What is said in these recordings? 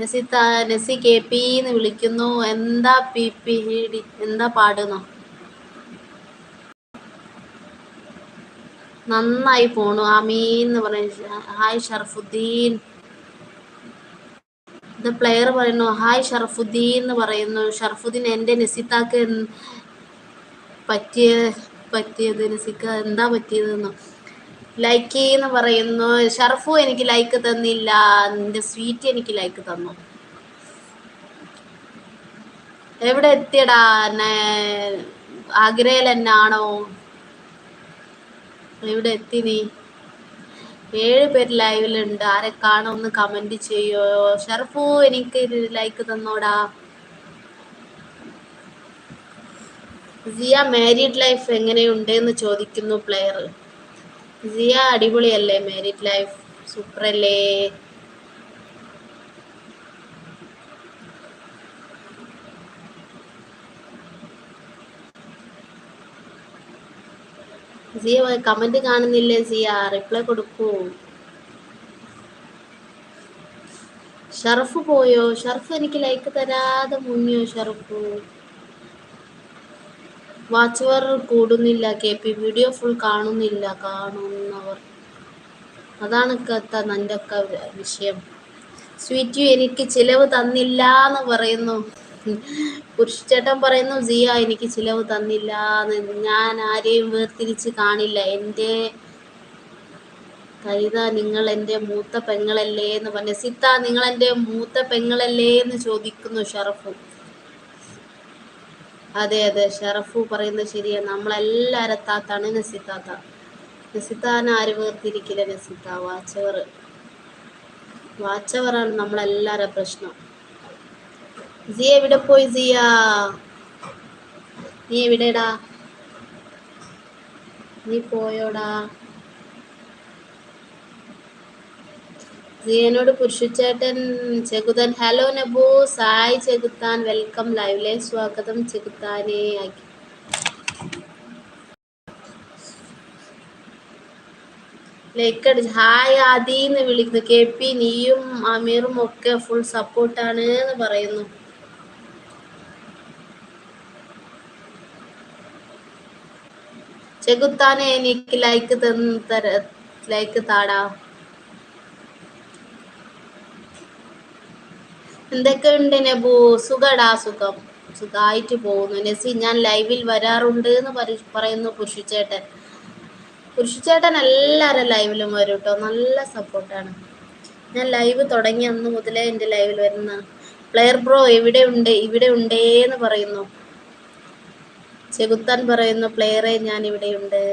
നസിത്ത നസി K P എന്ന് വിളിക്കുന്നു. എന്താ പി പി ഡി എന്താ പാടുന്നോ? നന്നായി പോണു. ആമീൻ എന്ന് പറയുന്നു. ഹായ് ഷറഫുദ്ദീൻ. ഇത് പ്ലെയർ പറയുന്നു ഹായ് ഷറഫുദ്ദീൻ എന്ന് പറയുന്നു. ഷറഫുദ്ദീൻ എൻ്റെ നസിത്താക്ക് പറ്റിയത് നസിക്ക എന്താ പറ്റിയതെന്നോ? ലൈക്ക് എന്ന് പറയുന്നു. ഷറഫു എനിക്ക് ലൈക്ക് തന്നില്ല. എൻ്റെ സ്വീറ്റ് എനിക്ക് ലൈക്ക് തന്നു. എവിടെ എത്തിയടാ? ആഗ്രയിൽ എന്നാണോ? എവിടെ എത്തി നീ? 7 പേര് ലൈവിലുണ്ട്. ആരെ കാണോ ഒന്ന് കമന്റ് ചെയ്യോ? ഷറഫു എനിക്ക് ലൈക്ക് തന്നോടാ. സിയ മാരീഡ് ലൈഫ് എങ്ങനെയുണ്ട് എന്ന് ചോദിക്കുന്നു പ്ലെയർ. സിയ അടിപൊളിയല്ലേ? മാരീഡ് ലൈഫ് സൂപ്പറല്ലേ? സിയ കമന്റ് കാണുന്നില്ലേ? സിയ റിപ്ലൈ കൊടുക്കൂ. ഷറഫ് പോയോ? ഷറഫ് എനിക്ക് ലൈക്ക് തരാതെ മുങ്ങിയോ ഷറഫു? വാച്ചവർ കൂടുന്നില്ല. കെ പി വീഡിയോ ഫുൾ കാണുന്നില്ല. കാണുന്നവർ അതാണ് നിന്റെ ഒക്കെ വിഷയം. സ്വീറ്റ് എനിക്ക് ചിലവ് തന്നില്ല എന്ന് പറയുന്നു. പുരുഷേട്ടൻ പറയുന്നു സിയ എനിക്ക് ചിലവ് തന്നില്ല. ഞാൻ ആരെയും വേർതിരിച്ച് കാണില്ല. എൻ്റെ കൈത നിങ്ങൾ എൻ്റെ മൂത്ത പെങ്ങളല്ലേ എന്ന് പറഞ്ഞു. സിത്ത നിങ്ങൾ എൻ്റെ മൂത്ത പെങ്ങളല്ലേ എന്ന് ചോദിക്കുന്നു ഷറഫു. അതെ അതെ ഷറഫു പറയുന്നത് ശരിയാണ്. നമ്മളെല്ലാരും താത്താണ് നസിത്താത്ത. നസിത്താനെ ആര് വേർതിരിക്കില്ല നസിത്ത. വാച്ചവറാണ് നമ്മളെല്ലാരും പ്രശ്നം. സിയ എവിടെ പോയി? സിയ നീ എവിടെടാ? നീ പോയോടാ? സിയനോട് പുരുഷച്ചേട്ടൻ ചെകുത്താൻ. ഹലോ നബു. സായ് ചെകുത്താൻ വെൽക്കം ലൈവിലെ സ്വാഗതം ചെകുത്താനെ. ലൈക്ക് അടിച്ച് ഹായ് ആദിന്ന് വിളിക്കുന്നു. കെ പി നീയും അമീറും ഒക്കെ ഫുൾ സപ്പോർട്ടാണ് എന്ന് പറയുന്നു. ചെകുത്താനെ എനിക്ക് ലൈക്ക് താടാ. എന്തൊക്കെയുണ്ട് നബു? സുഖടാ. സുഖമായിട്ട് പോകുന്നു. നസി ഞാൻ ലൈവിൽ വരാറുണ്ട് എന്ന് പറയുന്നു പുരുഷച്ചേട്ടൻ. പുരുഷച്ചേട്ടൻ എല്ലാവരും ലൈവിലും വരും കേട്ടോ. നല്ല സപ്പോർട്ടാണ്. ഞാൻ ലൈവ് തുടങ്ങി അന്ന് മുതലേ എൻ്റെ ലൈവിൽ വരുന്ന. പ്ലെയർ ബ്രോ ഇവിടെ ഉണ്ടേന്ന് പറയുന്നു. ചെകുത്താൻ പറയുന്നു പ്ലെയറെ ഞാൻ ഇവിടെ ഉണ്ട്.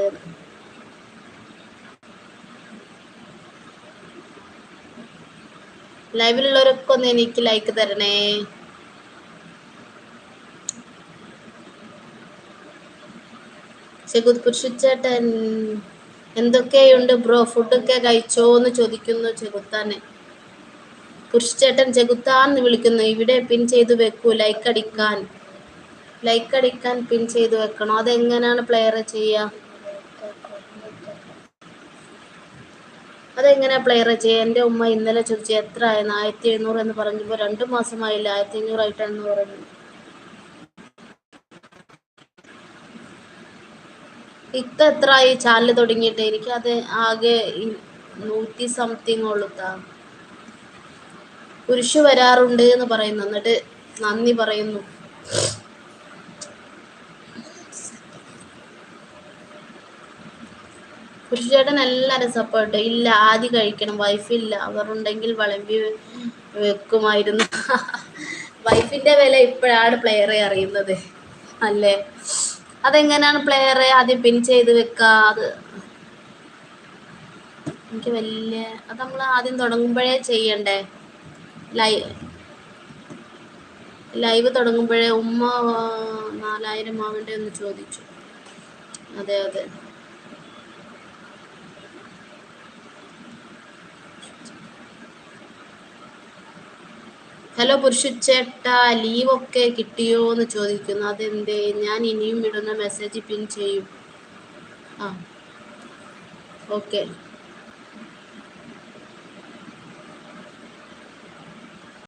ലൈവിലുള്ളവരൊക്കെ ഒന്ന് എനിക്ക് ലൈക്ക് തരണേ. പുരുഷച്ചേട്ടൻ എന്തൊക്കെയുണ്ട് ബ്രോ? ഫുഡൊക്കെ കഴിച്ചോന്ന് ചോദിക്കുന്നു ചെകുത്താനെ. പുരുഷച്ചേട്ടൻ ചെകുത്താന്ന് വിളിക്കുന്നു. ഇവിടെ പിൻ ചെയ്ത് വെക്കൂ. ലൈക്ക് അടിക്കാൻ പിൻ ചെയ്ത് വെക്കണം. അതെങ്ങനെയാണ് പ്ലെയർ ചെയ്യുക? അതെങ്ങനെയാ പ്ലെയർ ചെയ്യുക? എൻ്റെ ഉമ്മ ഇന്നലെ ചോദിച്ചു എത്ര ആയെന്ന്. 1700 എന്ന് പറഞ്ഞപ്പോൾ 2 മാസമായില്ല 1500 ആയിട്ടാണെന്ന് പറഞ്ഞു. ഇക്ക എത്ര ആയി ചാനൽ തുടങ്ങിയിട്ട്? എനിക്കത് ആകെ 100 സംതിങ് ഉള്ളുത്താ. പുരുഷ വരാറുണ്ട് എന്ന് പറയുന്നു. എന്നിട്ട് നന്ദി പറയുന്നു. പുരുഷേട്ടൻ എല്ലാവരും സപ്പോർട്ട്. ഇല്ല ആദ്യം കഴിക്കണം. വൈഫില്ല. അവർ ഉണ്ടെങ്കിൽ വിളമ്പി വെക്കുമായിരുന്നു. വൈഫിന്റെ വില ഇപ്പോഴാണ് പ്ലെയറെ അറിയുന്നത് അല്ലേ? അതെങ്ങനെയാണ് പ്ലെയറെ ആദ്യം പിൻ ചെയ്ത് വെക്കുക? അത് എനിക്ക് അത് നമ്മൾ ആദ്യം തുടങ്ങുമ്പോഴേ ചെയ്യണ്ടേ? ലൈവ് തുടങ്ങുമ്പോഴേ ഉമ്മ 4000 ആവണ്ടേ എന്ന് ചോദിച്ചു. അതെ അതെ. ഹലോ പുരുഷച്ചേട്ടാ ലീവൊക്കെ കിട്ടിയോ എന്ന് ചോദിക്കുന്നു. അതെന്തേ? ഞാൻ ഇനിയും ഇടുന്ന മെസ്സേജ് പിൻ ചെയ്യും. ഓക്കെ.